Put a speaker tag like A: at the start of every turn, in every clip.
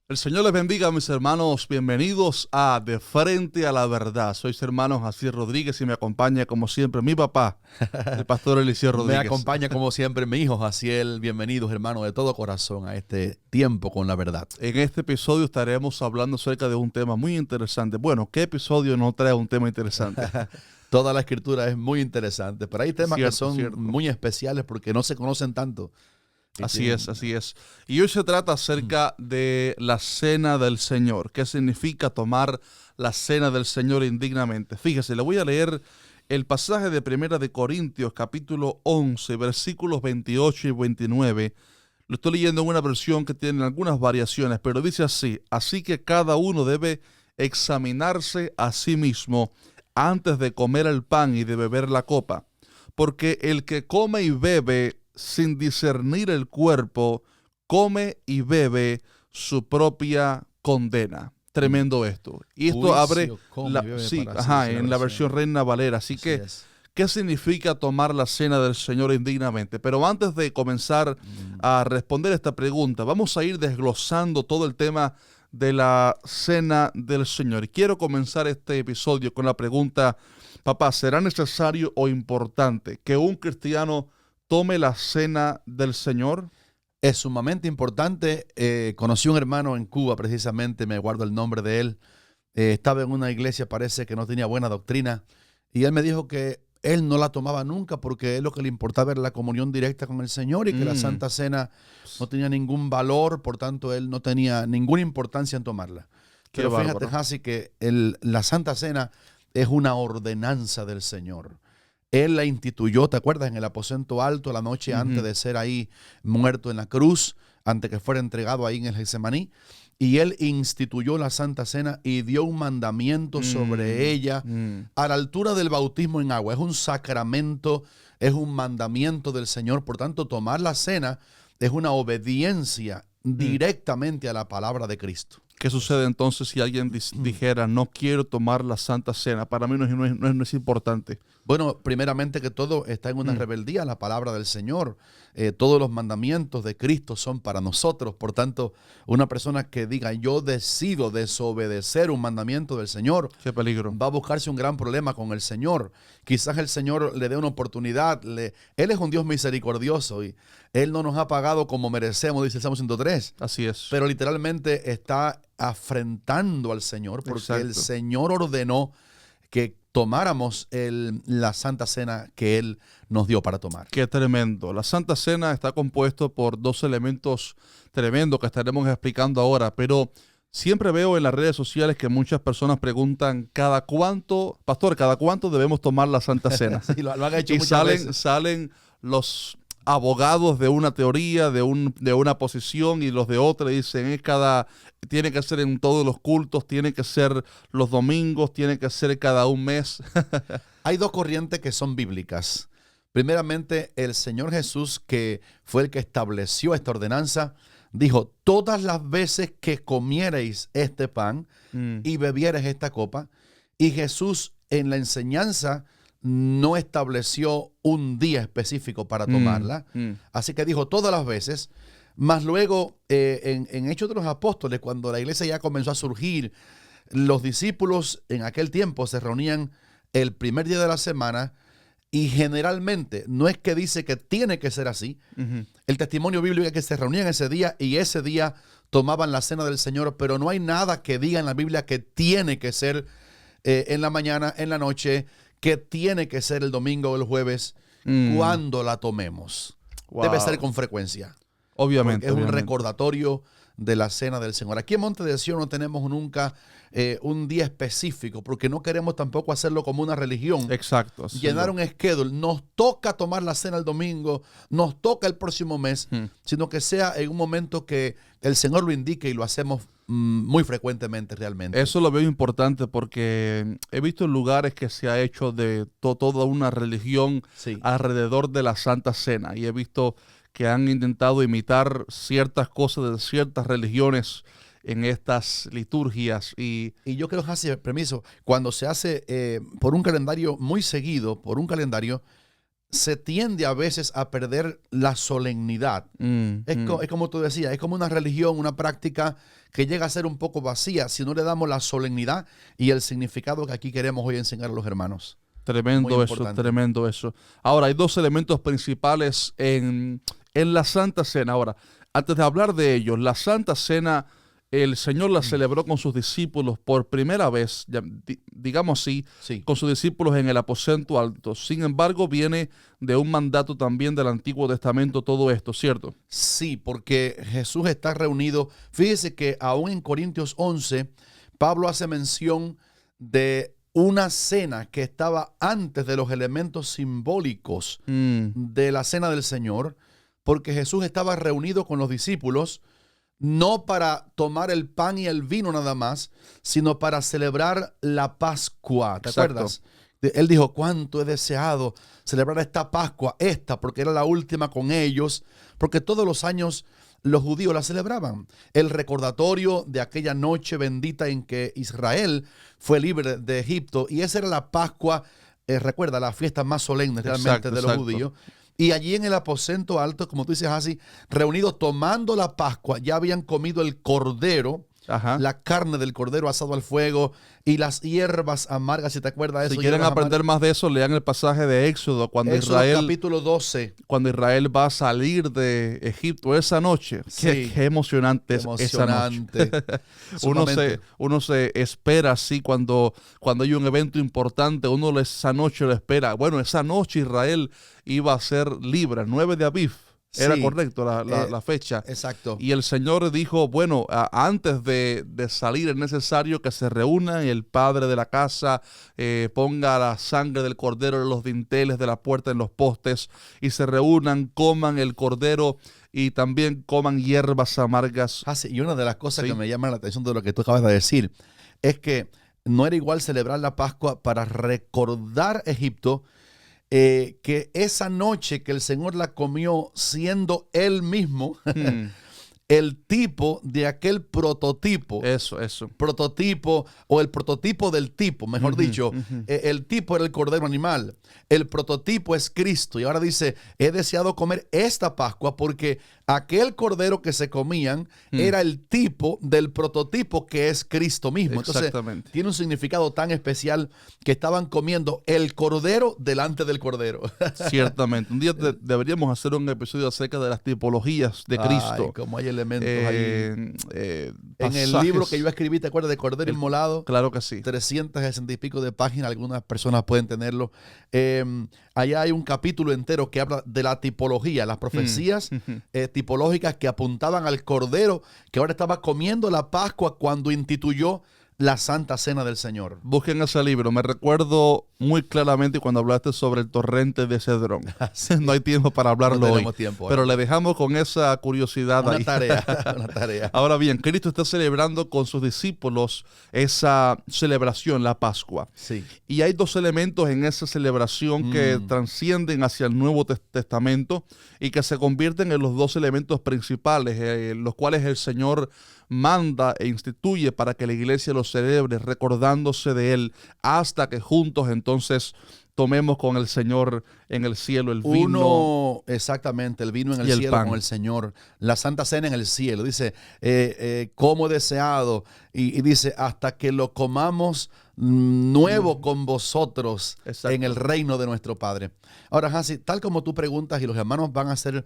A: El Señor les bendiga, mis hermanos. Bienvenidos a De Frente a la Verdad. Soy su hermano Jaciel Rodríguez y me acompaña, como siempre, mi papá, el pastor Eliseo
B: Me
A: Rodríguez.
B: acompaña como siempre mi hijo Jaciel. Bienvenidos, hermanos, de todo corazón a este tiempo con la verdad.
A: En este episodio estaremos hablando acerca de un tema muy interesante. Bueno, ¿qué episodio no trae un tema interesante?
B: Toda la escritura es muy interesante, pero hay temas que son
A: Cierto.
B: muy especiales porque no se conocen tanto.
A: Así es. Y hoy se trata acerca de la cena del Señor. ¿Qué significa tomar la cena del Señor indignamente? Fíjese, le voy a leer el pasaje de Primera de Corintios, capítulo 11, versículos 28 y 29. Lo estoy leyendo en una versión que tiene algunas variaciones, pero dice así: así que cada uno debe examinarse a sí mismo antes de comer el pan y de beber la copa. Porque el que come y bebe sin discernir el cuerpo, come y bebe su propia condena. Tremendo esto. Y esto abre en la versión Reina Valera. Así que, ¿qué significa tomar la cena del Señor indignamente? Pero antes de comenzar a responder esta pregunta, vamos a ir desglosando todo el tema de la cena del Señor. Y quiero comenzar este episodio con la pregunta: papá, ¿será necesario o importante que un cristiano tome la cena del Señor?
B: Es sumamente importante. Conocí un hermano en Cuba, precisamente, me guardo el nombre de él. Estaba en una iglesia, parece que no tenía buena doctrina, y él me dijo que él no la tomaba nunca porque él lo que le importaba era la comunión directa con el Señor y que la Santa Cena no tenía ningún valor, por tanto él no tenía ninguna importancia en tomarla. Pero fíjate, Hasi, que la Santa Cena es una ordenanza del Señor. Él la instituyó, ¿te acuerdas? En el aposento alto la noche antes de ser ahí muerto en la cruz, antes que fuera entregado ahí en el Getsemaní. Y él instituyó la Santa Cena y dio un mandamiento sobre ella a la altura del bautismo en agua. Es un sacramento, es un mandamiento del Señor. Por tanto, tomar la cena es una obediencia directamente a la palabra de Cristo.
A: ¿Qué sucede entonces si alguien dijera, no quiero tomar la Santa Cena? Para mí no es importante.
B: Bueno, primeramente que todo está en una rebeldía a la palabra del Señor. Todos los mandamientos de Cristo son para nosotros. Por tanto, una persona que diga, yo decido desobedecer un mandamiento del Señor,
A: qué peligro,
B: va a buscarse un gran problema con el Señor. Quizás el Señor le dé una oportunidad. Él es un Dios misericordioso y Él no nos ha pagado como merecemos, dice el Salmo 103.
A: Así es.
B: Pero literalmente está afrentando al Señor porque el Señor ordenó que tomáramos la Santa Cena que Él nos dio para tomar.
A: Qué tremendo. La Santa Cena está compuesto por dos elementos tremendos que estaremos explicando ahora, pero siempre veo en las redes sociales que muchas personas preguntan, ¿cada cuánto debemos tomar la Santa Cena?
B: Sí, lo han hecho
A: y
B: muchas veces.
A: salen los abogados de una teoría, de una posición, y los de otra dicen, tiene que ser en todos los cultos, tiene que ser los domingos, tiene que ser cada un mes.
B: Hay dos corrientes que son bíblicas. Primeramente, el Señor Jesús, que fue el que estableció esta ordenanza, dijo, todas las veces que comiereis este pan y bebiereis esta copa. Y Jesús en la enseñanza no estableció un día específico para tomarla. Así que dijo todas las veces. Más luego, en Hechos de los Apóstoles, cuando la iglesia ya comenzó a surgir, los discípulos en aquel tiempo se reunían el primer día de la semana y generalmente, no es que dice que tiene que ser así, el testimonio bíblico es que se reunían ese día y ese día tomaban la cena del Señor, pero no hay nada que diga en la Biblia que tiene que ser en la mañana, en la noche, que tiene que ser el domingo o el jueves cuando la tomemos. Wow. Debe ser con frecuencia.
A: Obviamente.
B: Porque es un recordatorio de la cena del Señor. Aquí en Monte de Sion no tenemos nunca un día específico, porque no queremos tampoco hacerlo como una religión.
A: Exacto.
B: Llenar un schedule. Nos toca tomar la cena el domingo, nos toca el próximo mes, sino que sea en un momento que el Señor lo indique y lo hacemos muy frecuentemente realmente.
A: Eso lo veo importante porque he visto lugares que se ha hecho de toda una religión alrededor de la Santa Cena, y he visto que han intentado imitar ciertas cosas de ciertas religiones en estas liturgias. Y
B: yo creo, Hasi, permiso, cuando se hace por un calendario muy seguido, por un calendario, se tiende a veces a perder la solemnidad. Es como tú decías, es como una religión, una práctica que llega a ser un poco vacía si no le damos la solemnidad y el significado que aquí queremos hoy enseñar a los hermanos.
A: Tremendo eso, tremendo eso. Ahora, hay dos elementos principales en la Santa Cena. Ahora, antes de hablar de ellos, la Santa Cena, el Señor la celebró con sus discípulos por primera vez, digamos así,
B: Sí.
A: con sus discípulos en el aposento alto. Sin embargo, viene de un mandato también del Antiguo Testamento todo esto, ¿cierto?
B: Sí, porque Jesús está reunido. Fíjese que aún en Corintios 11, Pablo hace mención de una cena que estaba antes de los elementos simbólicos de la cena del Señor, porque Jesús estaba reunido con los discípulos, no para tomar el pan y el vino nada más, sino para celebrar la Pascua. ¿Te acuerdas? Él dijo, cuánto he deseado celebrar esta Pascua, porque era la última con ellos, porque todos los años los judíos la celebraban. El recordatorio de aquella noche bendita en que Israel fue libre de Egipto, y esa era la Pascua, recuerda, la fiesta más solemne realmente de los judíos. Y allí en el aposento alto, como tú dices así, reunidos tomando la Pascua, ya habían comido el cordero, la carne del cordero asado al fuego y las hierbas amargas, si te acuerdas de eso.
A: Si quieren aprender más de eso, lean el pasaje de Éxodo, cuando
B: Éxodo capítulo 12.
A: Cuando Israel va a salir de Egipto esa noche.
B: Sí.
A: Qué emocionante es esa noche. uno se espera así cuando hay un evento importante, uno esa noche lo espera. Bueno, esa noche Israel iba a ser libre, 9 de Aviv. Era correcto la fecha.
B: Exacto.
A: Y el Señor dijo, bueno, antes de salir es necesario que se reúnan y el padre de la casa ponga la sangre del cordero en los dinteles de la puerta, en los postes, y se reúnan, coman el cordero y también coman hierbas amargas.
B: Sí, y una de las cosas que me llama la atención de lo que tú acabas de decir es que no era igual celebrar la Pascua para recordar Egipto, que esa noche que el Señor la comió siendo Él mismo el tipo de aquel prototipo.
A: Eso.
B: Prototipo, o el prototipo del tipo, mejor dicho. El tipo era el cordero animal. El prototipo es Cristo. Y ahora dice, he deseado comer esta Pascua porque aquel cordero que se comían era el tipo del prototipo que es Cristo mismo. Entonces, tiene un significado tan especial que estaban comiendo el cordero delante del cordero.
A: Ciertamente. Un día deberíamos hacer un episodio acerca de las tipologías de Cristo.
B: Como hay elementos ahí. En el libro que yo escribí, ¿te acuerdas de Cordero Inmolado?
A: Claro que sí.
B: 360 y pico de páginas, algunas personas pueden tenerlo. Allá hay un capítulo entero que habla de la tipología, las profecías tipológicas que apuntaban al Cordero que ahora estaba comiendo la Pascua cuando instituyó la Santa Cena del Señor.
A: Busquen ese libro. Me recuerdo muy claramente cuando hablaste sobre el torrente de Cedrón. No hay tiempo para hablarlo hoy. Pero le dejamos con esa curiosidad ahí.
B: Una tarea.
A: Ahora bien, Cristo está celebrando con sus discípulos esa celebración, la Pascua.
B: Sí.
A: Y hay dos elementos en esa celebración que trascienden hacia el Nuevo Testamento y que se convierten en los dos elementos principales, los cuales el Señor manda e instituye para que la iglesia los celebre, recordándose de Él, hasta que juntos entonces tomemos con el Señor en el cielo el vino.
B: Exactamente, el vino en el cielo con el Señor. La Santa Cena en el cielo. Dice, como deseado. Y dice, hasta que lo comamos nuevo con vosotros en el reino de nuestro Padre. Ahora, Hansi, tal como tú preguntas, y los hermanos van a ser,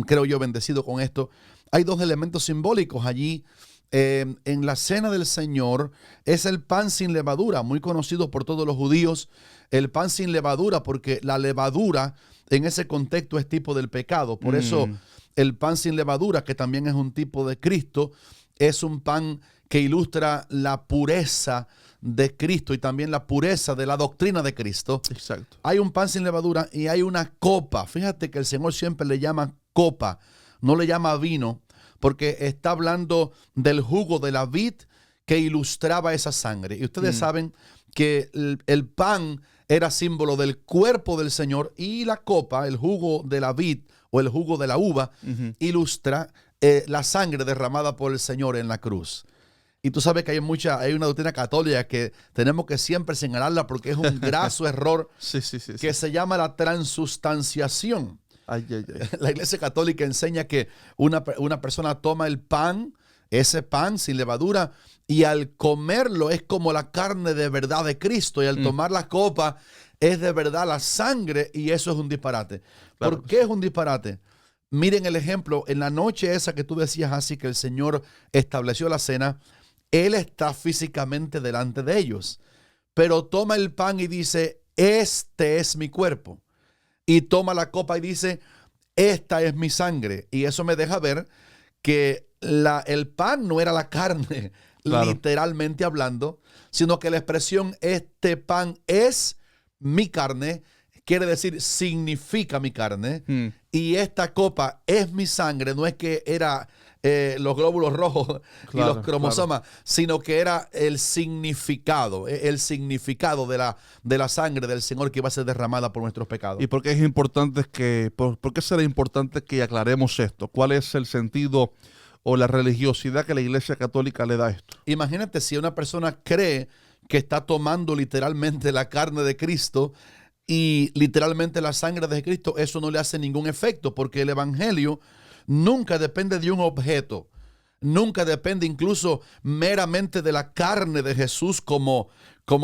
B: creo yo, bendecidos con esto, hay dos elementos simbólicos allí. En la cena del Señor es el pan sin levadura, muy conocido por todos los judíos, el pan sin levadura, porque la levadura en ese contexto es tipo del pecado. Por eso el pan sin levadura, que también es un tipo de Cristo, es un pan que ilustra la pureza de Cristo y también la pureza de la doctrina de Cristo.
A: Exacto.
B: Hay un pan sin levadura y hay una copa. Fíjate que el Señor siempre le llama copa, no le llama vino, porque está hablando del jugo de la vid que ilustraba esa sangre. Y ustedes saben que el pan era símbolo del cuerpo del Señor y la copa, el jugo de la vid o el jugo de la uva, ilustra la sangre derramada por el Señor en la cruz. Y tú sabes que hay una doctrina católica que tenemos que siempre señalarla porque es un graso error
A: Sí.
B: que se llama la transustanciación.
A: Ay.
B: La Iglesia Católica enseña que una persona toma el pan, ese pan sin levadura, y al comerlo es como la carne de verdad de Cristo, y al tomar la copa es de verdad la sangre, y eso es un disparate.
A: Claro.
B: ¿Por qué es un disparate? Miren el ejemplo, en la noche esa que tú decías así, que el Señor estableció la cena, Él está físicamente delante de ellos, pero toma el pan y dice, este es mi cuerpo. Y toma la copa y dice, esta es mi sangre. Y eso me deja ver que el pan no era la carne,
A: Claro.
B: literalmente hablando, sino que la expresión este pan es mi carne, quiere decir significa mi carne. Y esta copa es mi sangre, no es que era los glóbulos rojos y
A: Claro,
B: los cromosomas, sino que era el significado de la sangre del Señor que iba a ser derramada por nuestros pecados.
A: ¿Y por qué es importante por qué será importante que aclaremos esto? ¿Cuál es el sentido o la religiosidad que la Iglesia Católica le da a esto?
B: Imagínate si una persona cree que está tomando literalmente la carne de Cristo y literalmente la sangre de Cristo, eso no le hace ningún efecto, porque el evangelio nunca depende de un objeto, nunca depende incluso meramente de la carne de Jesús como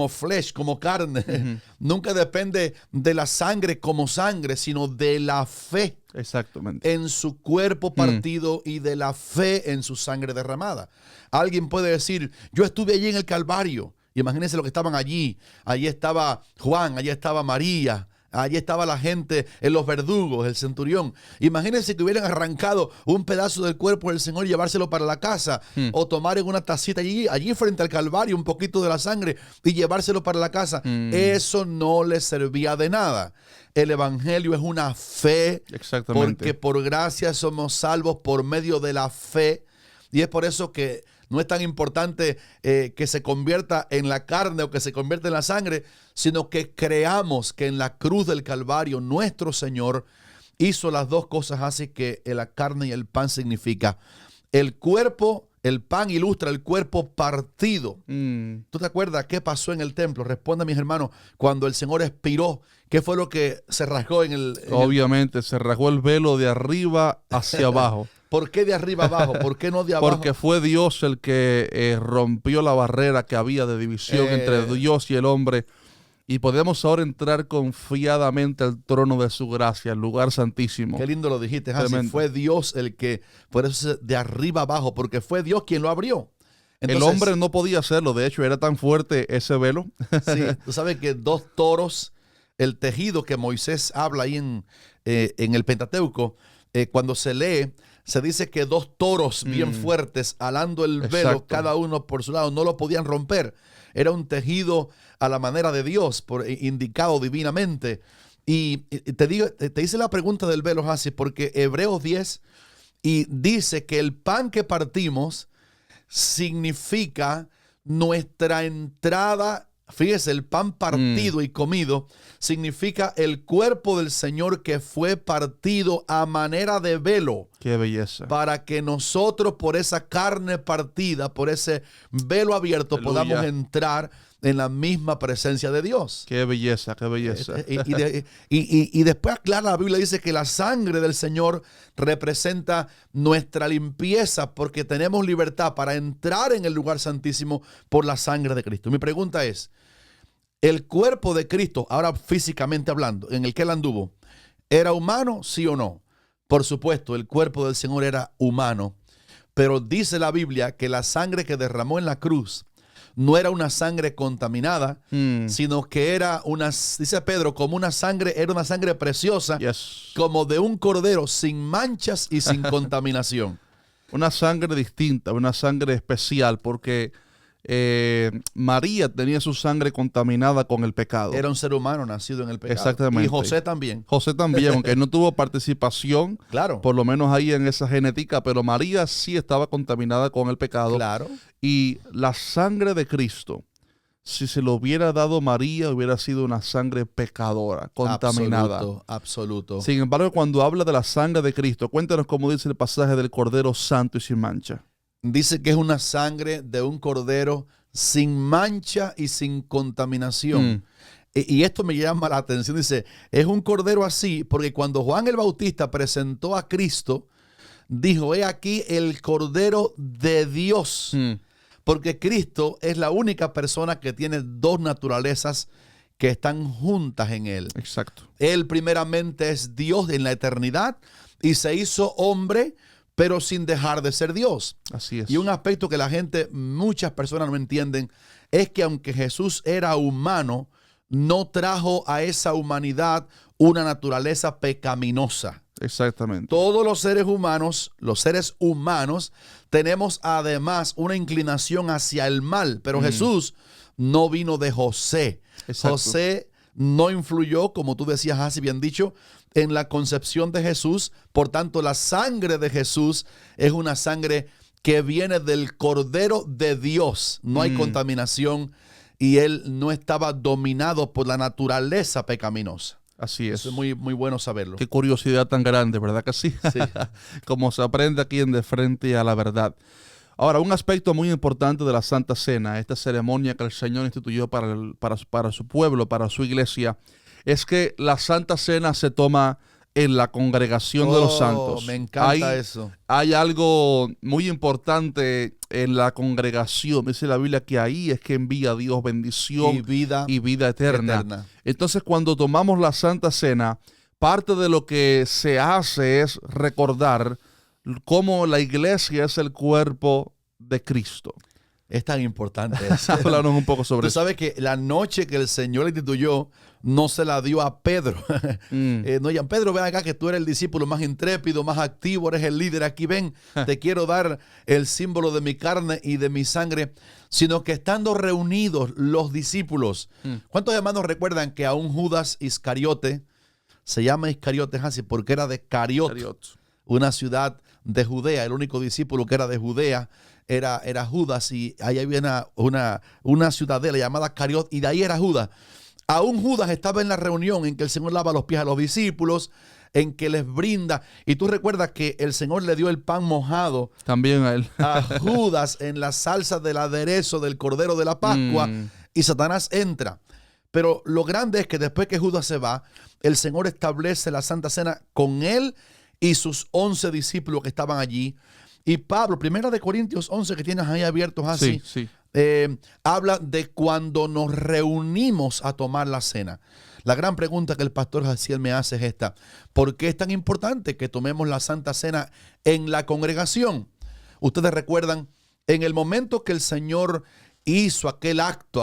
B: flesh, como carne. Nunca depende de la sangre como sangre, sino de la fe
A: Exactamente.
B: en su cuerpo partido y de la fe en su sangre derramada. Alguien puede decir, yo estuve allí en el Calvario. Imagínense lo que estaban allí. Allí estaba Juan, allí estaba María, allí estaba la gente, en los verdugos, el centurión. Imagínense que hubieran arrancado un pedazo del cuerpo del Señor y llevárselo para la casa, o tomar en una tacita allí frente al Calvario un poquito de la sangre y llevárselo para la casa. Eso no les servía de nada. El evangelio es una fe,
A: Exactamente.
B: porque por gracia somos salvos por medio de la fe. Y es por eso que no es tan importante que se convierta en la carne o que se convierta en la sangre, sino que creamos que en la cruz del Calvario nuestro Señor hizo las dos cosas así que la carne y el pan significa. El cuerpo, el pan ilustra el cuerpo partido. ¿Tú te acuerdas qué pasó en el templo? Responde, mis hermanos, cuando el Señor expiró, ¿qué fue lo que se rasgó en el...
A: Obviamente, se rasgó el velo de arriba hacia abajo.
B: ¿Por qué de arriba abajo? ¿Por qué no de abajo?
A: Porque fue Dios el que rompió la barrera que había de división entre Dios y el hombre. Y podemos ahora entrar confiadamente al trono de su gracia, al lugar santísimo.
B: Qué lindo lo dijiste, Hansi. Fue Dios el que, por eso de arriba abajo, porque fue Dios quien lo abrió. Entonces,
A: el hombre no podía hacerlo, de hecho era tan fuerte ese velo.
B: Sí, tú sabes que 2 toros, el tejido que Moisés habla ahí en el Pentateuco, cuando se lee, se dice que 2 toros bien fuertes, alando el velo,
A: Exacto.
B: cada uno por su lado, no lo podían romper. Era un tejido a la manera de Dios, indicado divinamente. Y te hice la pregunta del velo, Hansi, porque Hebreos 10 y dice que el pan que partimos significa nuestra entrada. Fíjese, el pan partido y comido significa el cuerpo del Señor que fue partido a manera de velo.
A: Qué belleza.
B: Para que nosotros por esa carne partida, por ese velo abierto,
A: Aleluya.
B: podamos entrar en la misma presencia de Dios.
A: Qué belleza, qué belleza.
B: Y después aclara la Biblia, dice que la sangre del Señor representa nuestra limpieza, porque tenemos libertad para entrar en el lugar santísimo por la sangre de Cristo. Mi pregunta es, el cuerpo de Cristo, ahora físicamente hablando, en el que él anduvo, ¿era humano, sí o no? Por supuesto, el cuerpo del Señor era humano, pero dice la Biblia que la sangre que derramó en la cruz no era una sangre contaminada, sino que era dice Pedro, como una sangre, era una sangre preciosa,
A: Yes.
B: como de un cordero sin manchas y sin contaminación.
A: Una sangre distinta, una sangre especial, porque María tenía su sangre contaminada con el pecado.
B: Era un ser humano nacido en el pecado.
A: Exactamente.
B: Y José también.
A: José también, aunque no tuvo participación,
B: Claro.
A: por lo menos ahí en esa genética, pero María sí estaba contaminada con el pecado.
B: Claro.
A: Y la sangre de Cristo, si se lo hubiera dado María, hubiera sido una sangre pecadora, contaminada.
B: Absoluto.
A: Sin embargo, cuando habla de la sangre de Cristo, cuéntanos cómo dice el pasaje del Cordero Santo y sin mancha.
B: dice que es una sangre de un cordero sin mancha y sin contaminación. Y esto me llama la atención. Dice, es un cordero así porque cuando Juan el Bautista presentó a Cristo, dijo, he aquí el cordero de Dios. Porque Cristo es la única persona que tiene dos naturalezas que están juntas en él.
A: Exacto.
B: Él primeramente es Dios en la eternidad y se hizo hombre, pero sin dejar de ser Dios.
A: Así es.
B: Y un aspecto que la gente, muchas personas no entienden, es que aunque Jesús era humano, no trajo a esa humanidad una naturaleza pecaminosa.
A: Exactamente.
B: Todos los seres humanos, tenemos además una inclinación hacia el mal, pero Jesús no vino de José.
A: Exacto.
B: José no influyó, como tú decías, así bien dicho, en la concepción de Jesús. Por tanto, la sangre de Jesús es una sangre que viene del Cordero de Dios. No hay contaminación y él no estaba dominado por la naturaleza pecaminosa.
A: Así es.
B: Eso es muy, muy bueno saberlo.
A: Qué curiosidad tan grande, ¿verdad que sí?
B: Sí.
A: Como se aprende aquí en De Frente a la Verdad. Ahora, un aspecto muy importante de la Santa Cena, esta ceremonia que el Señor instituyó para su pueblo, para su iglesia, es que la Santa Cena se toma en la congregación de los santos.
B: Me encanta eso.
A: Hay algo muy importante en la congregación. Dice la Biblia que ahí es que envía Dios bendición y vida eterna. Entonces, cuando tomamos la Santa Cena, parte de lo que se hace es recordar cómo la iglesia es el cuerpo de Cristo.
B: Es tan importante eso.
A: Háblanos un poco sobre eso.
B: Tú sabes que la noche que el Señor instituyó, no se la dio a Pedro. No digan, Pedro, ven acá que tú eres el discípulo más intrépido, más activo, eres el líder. Aquí ven, te quiero dar el símbolo de mi carne y de mi sangre. Sino que estando reunidos los discípulos. ¿Cuántos hermanos recuerdan que a un Judas Iscariote, se llama Iscariote así porque era de Cariot, una ciudad de Judea, el único discípulo que era de Judea era Judas, y ahí había una ciudadela llamada Cariot, y de ahí era Judas. Aún Judas estaba en la reunión en que el Señor lava los pies a los discípulos, en que les brinda, y tú recuerdas que el Señor le dio el pan mojado
A: también a él,
B: a Judas en la salsa del aderezo del Cordero de la Pascua, y Satanás entra. Pero lo grande es que después que Judas se va, el Señor establece la Santa Cena con él y sus 11 discípulos que estaban allí. Y Pablo, 1 Corintios 11, que tienes ahí abiertos así, habla de cuando nos reunimos a tomar la cena. La gran pregunta que el pastor Jaciel me hace es esta: ¿por qué es tan importante que tomemos la Santa Cena en la congregación? Ustedes recuerdan, en el momento que el Señor hizo aquel acto,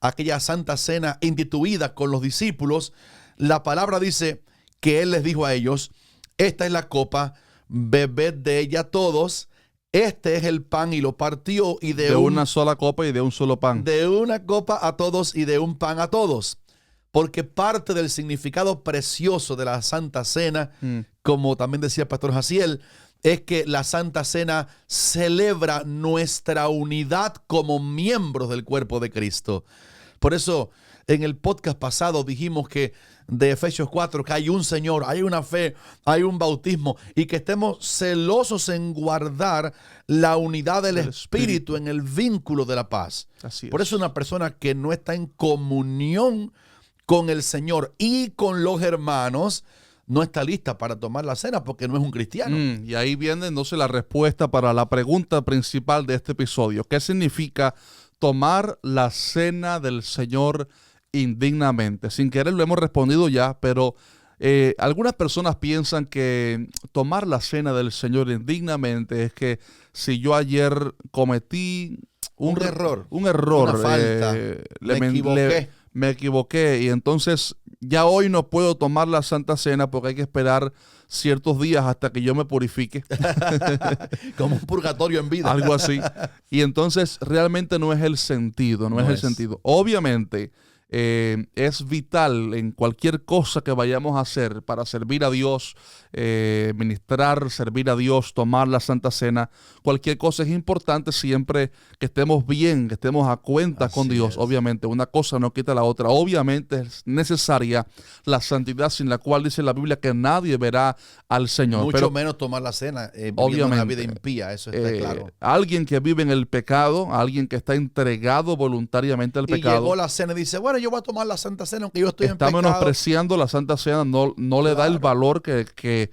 B: aquella Santa Cena instituida con los discípulos, la palabra dice que Él les dijo a ellos: esta es la copa, bebed de ella todos, este es el pan, y lo partió, y de
A: una sola copa y de un solo pan.
B: De una copa a todos y de un pan a todos. Porque parte del significado precioso de la Santa Cena, como también decía el pastor Jaciel, es que la Santa Cena celebra nuestra unidad como miembros del cuerpo de Cristo. Por eso, en el podcast pasado dijimos que de Efesios 4, que hay un Señor, hay una fe, hay un bautismo, y que estemos celosos en guardar la unidad del Espíritu en el vínculo de la paz. Por eso una persona que no está en comunión con el Señor y con los hermanos no está lista para tomar la cena, porque no es un cristiano.
A: Y ahí viene entonces la respuesta para la pregunta principal de este episodio. ¿Qué significa tomar la cena del Señor indignamente? Sin querer lo hemos respondido ya, pero algunas personas piensan que tomar la cena del Señor indignamente es que si yo ayer cometí un error, una falta, me equivoqué, y entonces ya hoy no puedo tomar la Santa Cena porque hay que esperar ciertos días hasta que yo me purifique.
B: Como un purgatorio en vida.
A: Algo así. Y entonces realmente no es el sentido, no es el sentido. Obviamente, es vital en cualquier cosa que vayamos a hacer para servir a Dios, ministrar, servir a Dios, tomar la Santa Cena. Cualquier cosa es importante siempre que estemos bien, que estemos a cuenta con Dios. Obviamente, una cosa no quita la otra. Obviamente es necesaria la santidad, sin la cual dice la Biblia que nadie verá al Señor.
B: Mucho menos tomar la cena, viviendo una vida impía, eso está claro.
A: Alguien que vive en el pecado, alguien que está entregado voluntariamente al pecado.
B: Y llegó la cena y dice, bueno, yo voy a tomar la Santa Cena aunque yo estoy en
A: está
B: pecado.
A: menospreciando la Santa Cena, no le da el valor que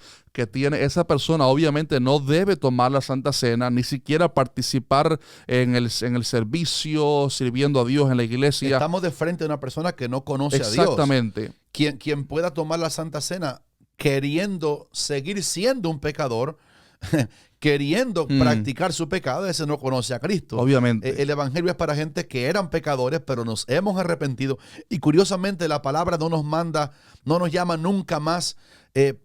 A: tiene esa persona. Obviamente no debe tomar la Santa Cena, ni siquiera participar en el servicio, sirviendo a Dios en la iglesia.
B: Estamos de frente a una persona que no conoce a Dios.
A: Exactamente.
B: Quien pueda tomar la Santa Cena queriendo seguir siendo un pecador, queriendo practicar su pecado, ese no conoce a Cristo.
A: Obviamente.
B: El evangelio es para gente que eran pecadores, pero nos hemos arrepentido. Y curiosamente la palabra no nos manda, no nos llama nunca más,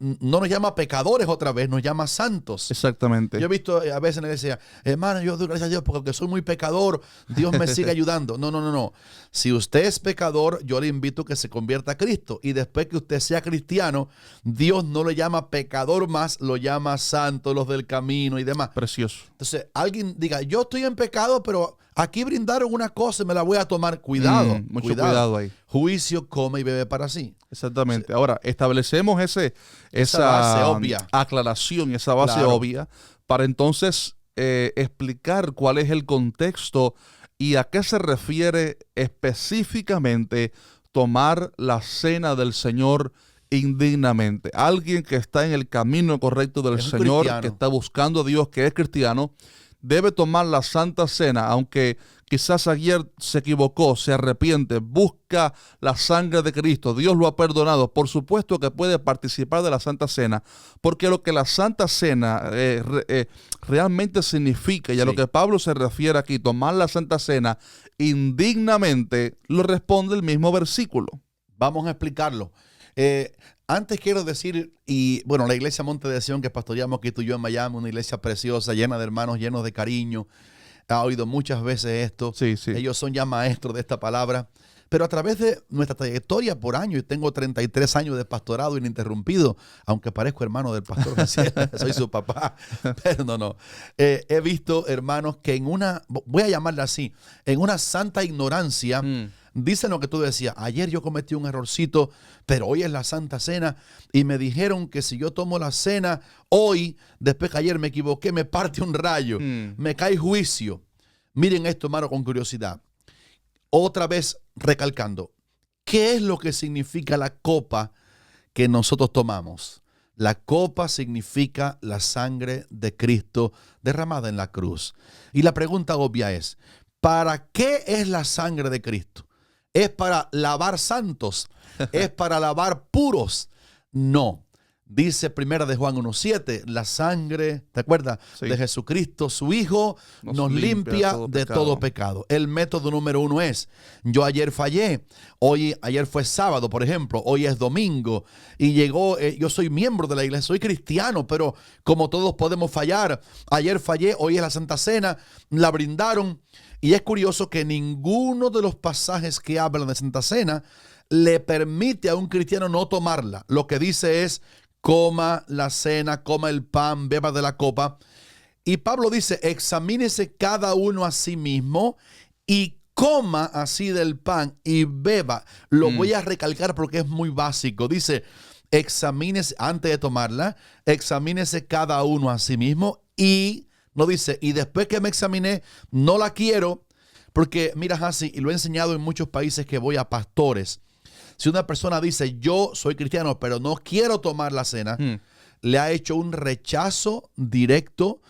B: no nos llama pecadores otra vez, nos llama santos.
A: Exactamente.
B: Yo he visto a veces en la iglesia, hermano, yo doy gracias a Dios porque soy muy pecador, Dios me sigue ayudando. No. Si usted es pecador, yo le invito a que se convierta a Cristo. Y después que usted sea cristiano, Dios no le llama pecador más, lo llama santo, los del camino y demás.
A: Precioso.
B: Entonces, alguien diga, yo estoy en pecado, pero aquí brindaron una cosa y me la voy a tomar. Cuidado.
A: Mucho cuidado ahí.
B: Juicio, come y bebe para sí.
A: Exactamente. Ahora, establecemos esa
B: base obvia.
A: Aclaración, esa base obvia, para entonces explicar cuál es el contexto y a qué se refiere específicamente tomar la cena del Señor indignamente. Alguien que está en el camino correcto del Señor, cristiano, que está buscando a Dios, que es cristiano, debe tomar la Santa Cena, aunque quizás ayer se equivocó, se arrepiente, busca la sangre de Cristo, Dios lo ha perdonado. Por supuesto que puede participar de la Santa Cena, porque lo que la Santa Cena realmente significa, y a lo que Pablo se refiere aquí, tomar la Santa Cena indignamente, lo responde el mismo versículo.
B: Vamos a explicarlo. Antes quiero decir, y bueno, la iglesia Monte de Sion que pastoreamos aquí tú y yo en Miami, una iglesia preciosa, llena de hermanos, llenos de cariño. Ha oído muchas veces esto.
A: Sí.
B: Ellos son ya maestros de esta palabra. Pero a través de nuestra trayectoria por años, y tengo 33 años de pastorado ininterrumpido, aunque parezco hermano del pastor, soy su papá, pero no. He visto hermanos que en una, voy a llamarla así, en una santa ignorancia, dicen lo que tú decías. Ayer yo cometí un errorcito, pero hoy es la Santa Cena y me dijeron que si yo tomo la cena hoy, después que ayer me equivoqué, me parte un rayo, me cae juicio. Miren esto, hermano, con curiosidad. Otra vez recalcando, ¿qué es lo que significa la copa que nosotros tomamos? La copa significa la sangre de Cristo derramada en la cruz. Y la pregunta obvia es, ¿para qué es la sangre de Cristo? ¿Es para lavar santos? ¿Es para lavar puros? No. Dice primera de Juan 1:7, la sangre, ¿te acuerdas? Sí. De Jesucristo, su Hijo, nos limpia de todo pecado. El método número 1 es, yo ayer fallé, ayer fue sábado, por ejemplo, hoy es domingo, y llegó, yo soy miembro de la iglesia, soy cristiano, pero como todos podemos fallar, ayer fallé, hoy es la Santa Cena, la brindaron, y es curioso que ninguno de los pasajes que hablan de Santa Cena le permite a un cristiano no tomarla. Lo que dice es, coma la cena, coma el pan, beba de la copa. Y Pablo dice, examínese cada uno a sí mismo y coma así del pan y beba. Lo voy a recalcar porque es muy básico. Dice, examínese, antes de tomarla, examínese cada uno a sí mismo y, no dice, y después que me examiné, no la quiero, porque mira, así, y lo he enseñado en muchos países que voy a pastores. Si una persona dice, yo soy cristiano, pero no quiero tomar la cena, le ha hecho un rechazo directo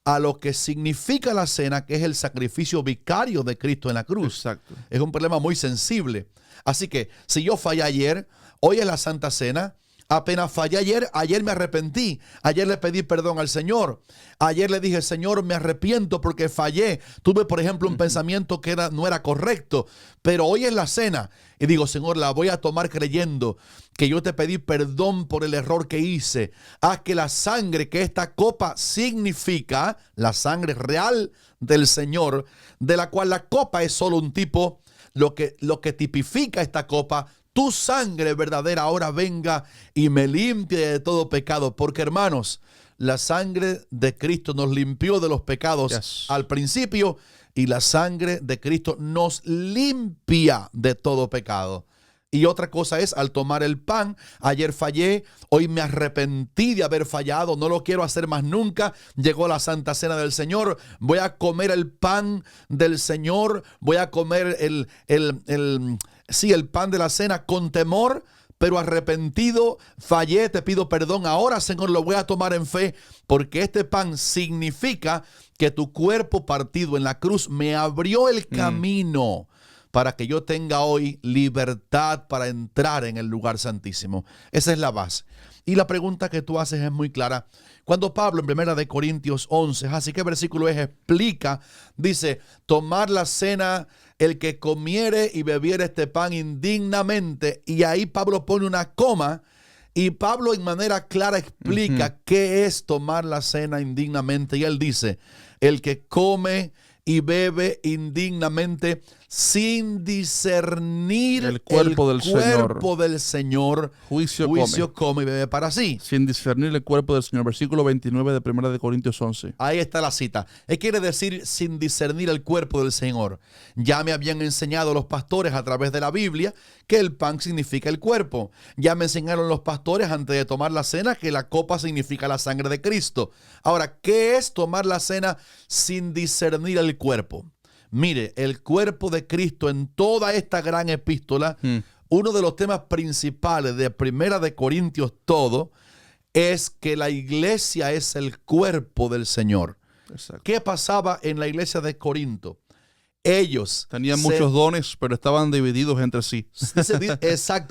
B: a lo que significa la cena, que es el sacrificio vicario de Cristo en la cruz.
A: Exacto.
B: Es un problema muy sensible. Así que si yo fallé ayer, hoy es la Santa Cena. Apenas fallé ayer me arrepentí. Ayer le pedí perdón al Señor. Ayer le dije, Señor, me arrepiento porque fallé. Tuve, por ejemplo, un pensamiento que no era correcto. Pero hoy es la cena. Y digo, Señor, la voy a tomar creyendo que yo te pedí perdón por el error que hice. Haz que la sangre que esta copa significa, la sangre real del Señor, de la cual la copa es solo un tipo, lo que tipifica esta copa, tu sangre verdadera ahora venga y me limpie de todo pecado. Porque, hermanos, la sangre de Cristo nos limpió de los pecados al principio, y la sangre de Cristo nos limpia de todo pecado. Y otra cosa es, al tomar el pan, ayer fallé, hoy me arrepentí de haber fallado, no lo quiero hacer más nunca. Llegó la Santa Cena del Señor, voy a comer el pan del Señor, voy a comer el pan de la cena con temor, pero arrepentido, fallé, te pido perdón. Ahora, Señor, lo voy a tomar en fe, porque este pan significa que tu cuerpo partido en la cruz me abrió el camino para que yo tenga hoy libertad para entrar en el lugar santísimo. Esa es la base. Y la pregunta que tú haces es muy clara. Cuando Pablo en 1 Corintios 11, así que versículo es, explica, dice, tomar la cena, el que comiere y bebiere este pan indignamente, y ahí Pablo pone una coma, y Pablo en manera clara explica qué es tomar la cena indignamente, y él dice, el que come y bebe indignamente sin discernir
A: el cuerpo
B: del Señor, juicio come y bebe para sí.
A: Sin discernir el cuerpo del Señor. Versículo 29 de 1 Corintios 11.
B: Ahí está la cita. ¿Qué quiere decir sin discernir el cuerpo del Señor? Ya me habían enseñado los pastores a través de la Biblia que el pan significa el cuerpo. Ya me enseñaron los pastores antes de tomar la cena que la copa significa la sangre de Cristo. Ahora, ¿qué es tomar la cena sin discernir el cuerpo? Mire, el cuerpo de Cristo en toda esta gran epístola, uno de los temas principales de 1 Corintios todo, es que la iglesia es el cuerpo del Señor.
A: Exacto.
B: ¿Qué pasaba en la iglesia de Corinto? Ellos
A: tenían muchos dones, pero estaban divididos entre sí.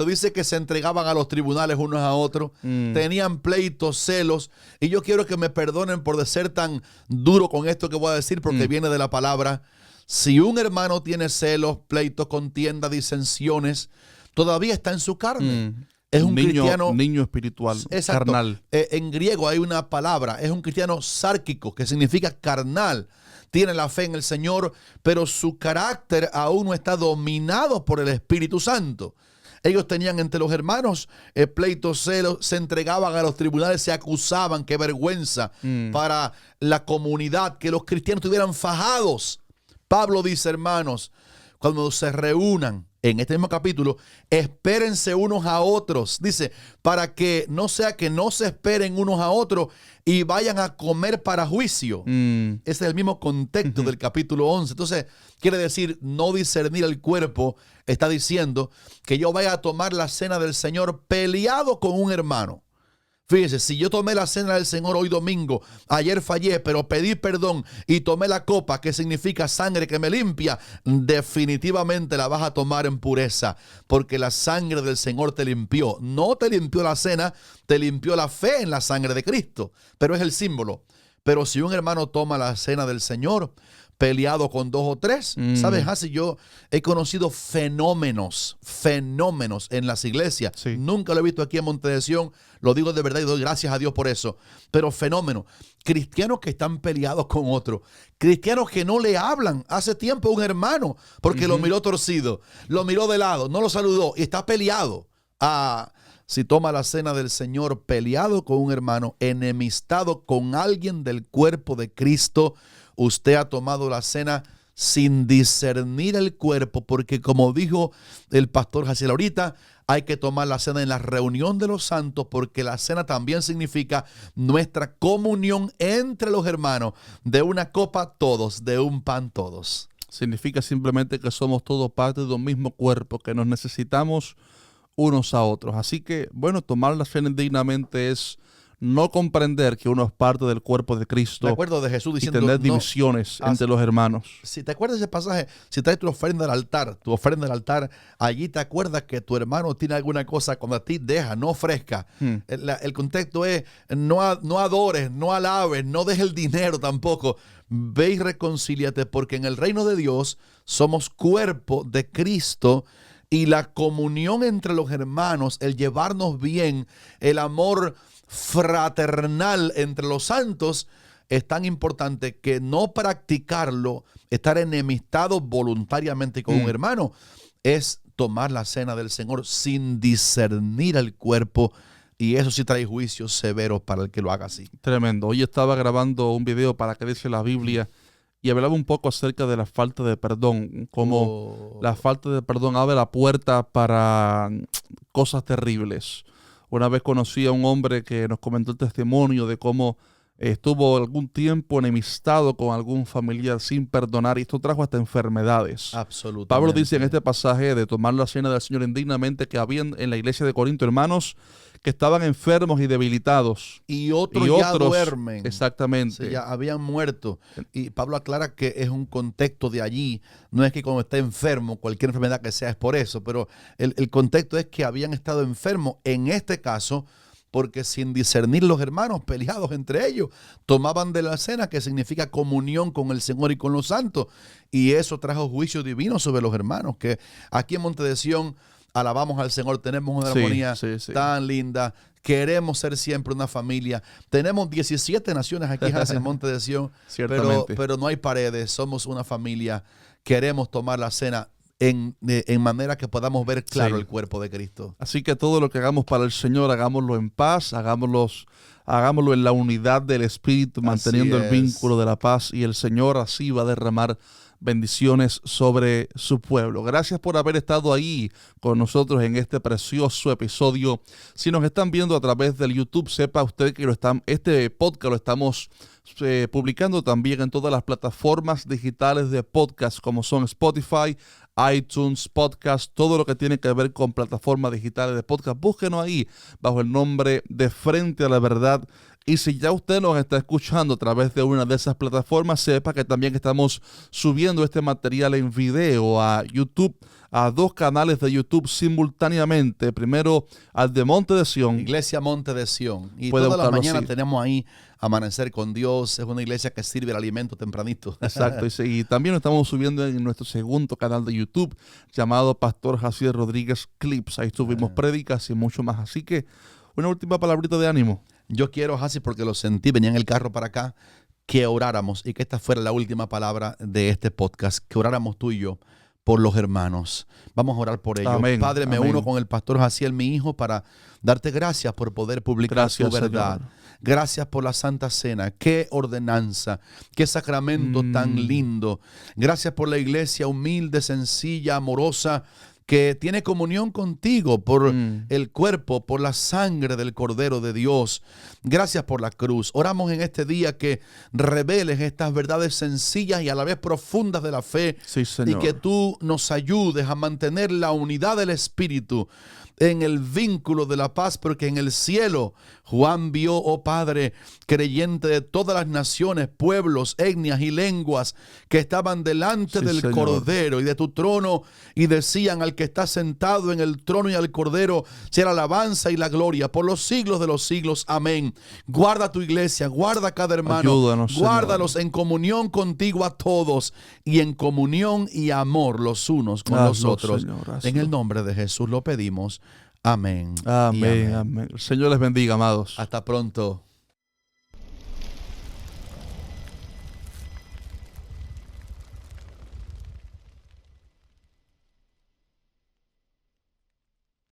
B: Dice que se entregaban a los tribunales unos a otros, tenían pleitos, celos, y yo quiero que me perdonen por ser tan duro con esto que voy a decir, porque viene de la palabra. Si un hermano tiene celos, pleitos, contienda, disensiones, todavía está en su carne. Es un
A: niño espiritual,
B: exacto,
A: carnal.
B: En griego hay una palabra, es un cristiano sárquico, que significa carnal. Tiene la fe en el Señor, pero su carácter aún no está dominado por el Espíritu Santo. Ellos tenían entre los hermanos pleitos, celos, se entregaban a los tribunales, se acusaban, qué vergüenza para la comunidad que los cristianos estuvieran fajados. Pablo dice, hermanos, cuando se reúnan en este mismo capítulo, espérense unos a otros. Dice, para que no sea que no se esperen unos a otros y vayan a comer para juicio. Ese es el mismo contexto del capítulo 11. Entonces, quiere decir, no discernir el cuerpo, está diciendo que yo vaya a tomar la cena del Señor peleado con un hermano. Fíjese, si yo tomé la cena del Señor hoy domingo, ayer fallé, pero pedí perdón y tomé la copa, que significa sangre que me limpia, definitivamente la vas a tomar en pureza, porque la sangre del Señor te limpió. No te limpió la cena, te limpió la fe en la sangre de Cristo, pero es el símbolo. Pero si un hermano toma la cena del Señor peleado con dos o tres, ¿sabes? Así yo he conocido fenómenos en las iglesias. Sí. Nunca lo he visto aquí en Monte de Sion, lo digo de verdad y doy gracias a Dios por eso. Pero fenómenos, cristianos que están peleados con otros, cristianos que no le hablan hace tiempo a un hermano porque lo miró torcido, lo miró de lado, no lo saludó y está peleado. Si toma la cena del Señor peleado con un hermano, enemistado con alguien del cuerpo de Cristo, usted ha tomado la cena sin discernir el cuerpo, porque como dijo el pastor Jaciel ahorita, hay que tomar la cena en la reunión de los santos, porque la cena también significa nuestra comunión entre los hermanos, de una copa todos, de un pan todos.
A: Significa simplemente que somos todos parte de un mismo cuerpo, que nos necesitamos unos a otros. Así que, bueno, tomar la cena indignamente es no comprender que uno es parte del cuerpo de Cristo.
B: Me acuerdo de Jesús diciendo,
A: y tener divisiones entre los hermanos.
B: Si te acuerdas de ese pasaje, si traes tu ofrenda al altar, allí te acuerdas que tu hermano tiene alguna cosa cuando a ti deja, no ofrezca. El contexto es, no adores, no alabes, no dejes el dinero tampoco. Ve y reconcíliate, porque en el reino de Dios somos cuerpo de Cristo. Y la comunión entre los hermanos, el llevarnos bien, el amor fraternal entre los santos, es tan importante que no practicarlo, estar enemistado voluntariamente con un hermano, es tomar la cena del Señor sin discernir el cuerpo, y eso sí trae juicios severos para el que lo haga así.
A: Tremendo. Hoy estaba grabando un video para que dice la Biblia y hablaba un poco acerca de la falta de perdón, cómo la falta de perdón abre la puerta para cosas terribles. Una vez conocí a un hombre que nos comentó el testimonio de cómo estuvo algún tiempo enemistado con algún familiar sin perdonar, y esto trajo hasta enfermedades.
B: Absolutamente.
A: Pablo dice en este pasaje de tomar la cena del Señor indignamente que habían en la iglesia de Corinto hermanos que estaban enfermos y debilitados.
B: Y otros ya duermen.
A: Exactamente.
B: Sí, ya habían muerto. Y Pablo aclara que es un contexto de allí. No es que cuando está enfermo, cualquier enfermedad que sea es por eso, pero el contexto es que habían estado enfermos. En este caso, porque sin discernir los hermanos, peleados entre ellos, tomaban de la cena, que significa comunión con el Señor y con los santos. Y eso trajo juicio divino sobre los hermanos, que aquí en Monte de Sión alabamos al Señor, tenemos una armonía tan linda, queremos ser siempre una familia. Tenemos 17 naciones aquí en Monte de Sión, pero no hay paredes, somos una familia. Queremos tomar la cena en manera que podamos ver claro el cuerpo de Cristo.
A: Así que todo lo que hagamos para el Señor, hagámoslo en paz, hagámoslo en la unidad del Espíritu, manteniendo el vínculo de la paz, y el Señor así va a derramar bendiciones sobre su pueblo. Gracias por haber estado ahí con nosotros en este precioso episodio. Si nos están viendo a través del YouTube, sepa usted que este podcast lo estamos publicando también en todas las plataformas digitales de podcast, como son Spotify, iTunes, Podcast, todo lo que tiene que ver con plataformas digitales de podcast. Búsquenos ahí bajo el nombre de Frente a la Verdad. Y si ya usted nos está escuchando a través de una de esas plataformas, sepa que también estamos subiendo este material en video a YouTube, a 2 canales de YouTube simultáneamente. Primero al de Monte de Sión.
B: Iglesia Monte de Sión. Y todas las mañanas tenemos ahí Amanecer con Dios. Es una iglesia que sirve el alimento tempranito.
A: Exacto. Y también lo estamos subiendo en nuestro segundo canal de YouTube llamado Pastor Jaciel Rodríguez Clips. Ahí subimos prédicas y mucho más. Así que una última palabrita de ánimo.
B: Yo quiero, Jasi, porque lo sentí, venía en el carro para acá, que oráramos y que esta fuera la última palabra de este podcast, que oráramos tú y yo por los hermanos. Vamos a orar por ellos.
A: Amén,
B: Padre, me uno con el pastor Jaciel, mi hijo, para darte gracias por poder publicar tu verdad. Señor. Gracias por la Santa Cena. Qué ordenanza, qué sacramento tan lindo. Gracias por la iglesia humilde, sencilla, amorosa, que tiene comunión contigo por el cuerpo, por la sangre del Cordero de Dios. Gracias por la cruz. Oramos en este día que reveles estas verdades sencillas y a la vez profundas de la fe, y que tú nos ayudes a mantener la unidad del Espíritu en el vínculo de la paz, porque en el cielo Juan vio, oh Padre, creyente de todas las naciones, pueblos, etnias y lenguas que estaban delante del Cordero y de tu trono, y decían al que está sentado en el trono y al Cordero sea la alabanza y la gloria por los siglos de los siglos. Amén. Guarda tu iglesia, guarda a cada hermano.
A: Ayúdanos,
B: guárdalos,
A: Señor,
B: en comunión contigo a todos, y en comunión y amor los unos con los otros.
A: Señor,
B: en el nombre de Jesús lo pedimos. Amén.
A: Amén, amén. El Señor les bendiga, amados.
B: Hasta pronto.